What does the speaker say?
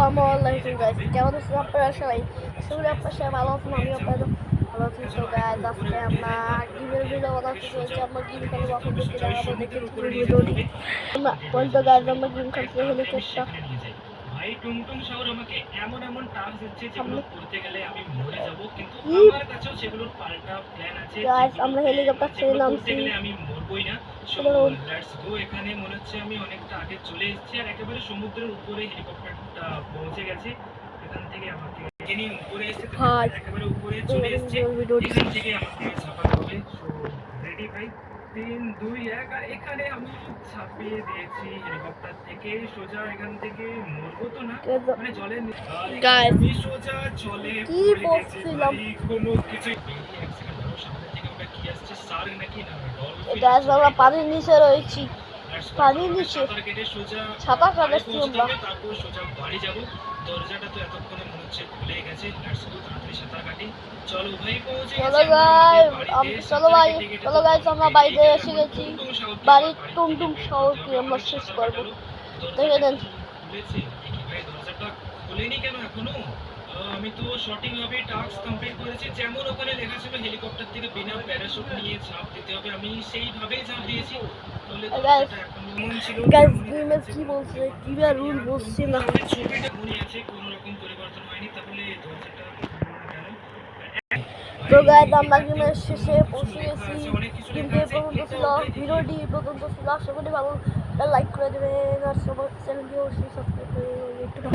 আসসালামালাইকুম guys, কেমন আছেন আপনারা সবাই? শুরু আপনার সবাই ভালো আছেন, আমি আপনাদের ভালো আছি। তো গাইস, আজকে আমরা গেমের ভিডিও বানাতে চলেছি। আমরা গেম খেলবো, আপনাদেরকে দেখাবো, দেখে পুরো ভিডিওটি। আমরা বলতে গাইস, আমরা গেম খেলছি হেলিকপ্টার। ভাই টুমটুম শহর আমাকে এমন এমন টাস্ক দিচ্ছে যেগুলো করতে গেলে আমি মরে যাব, কিন্তু আমার কাছেও সেগুলোর পাল্টা প্ল্যান আছে। গাইস, আমরা হেলিকপ্টার থেকে নামছি, গেলে আমি মরবই না। So let's go. এখানে মনে হচ্ছে আমি অনেকটা আগে চলে এসেছি আর একেবারে সমুদ্রের উপরে হেলিকপ্টারটা পৌঁছে গেছে। এখান থেকে আমাকে যিনি উপরে এসে একেবারে উপরে চলে এসেছে, এখান থেকে আমাকে ছাপাতে হবে। সো রেডি ভাই, 3 2 1। আর এখানে আমি ছাপিয়ে দিয়েছি হেলিকপ্টার থেকে সোজা। এখান থেকে মরবো তো না, মানে জলে আমি সোজা জলে পড়ে গেছি ভাই। কোনো কিছু এক সেকেন্ড ধরো, সামনে থেকে ওটা কি আসছে? শার্ক নাকি না ডলফিন? গাইস, আমরা পানির নিচে রয়েছি, পানির নিচে সাঁতার কেটে সোজা সাঁতার কাটছি আমরা। তারপর সোজা বাড়ি যাব। দরজাটা তো এতক্ষণে মনে হচ্ছে খুলে গেছে। লেটস গো, তাড়াতাড়ি সাঁতার কাটি। চলো ভাই, পৌঁছে গেছি চলো গাইস, আমরা বাড়িতে এসে গেছি। বাড়ির টুমটুম শহরকে আমরা শেষ করবো, দেখে দেন। খুলেছে কি ভাই? দরজাটা খোলেনি কেন এখনো? আমি তো সঠিক ভাবে টাস্ক কমপ্লিট করেছি। যেমন ওখানে লেখা ছিল হেলিকপ্টার থেকে বিনা প্যারাশুট নিয়ে ঝাঁপ দিতে হবে, আমি সেইভাবেই ঝাঁপ দিয়েছি। তাহলে দরজাটা এখন এমন ছিল কি বলছে, কিবা রুল বলছে না। ছবিটা মনে আছে, কোনো রকম পরিবর্তন হয়নি। তাহলে দরজাটা কেন? তো গাইস, আমরা গেমের শেষে পৌঁছে গেছি। কিন্তু এ পর্যন্ত ছিল ভিডিওটি, পর্যন্ত ছিল। আশা করি ভালো লাইক করে দেবেন আর সবার চ্যানেলটি অবশ্যই সাবস্ক্রাইব করে দেবেন।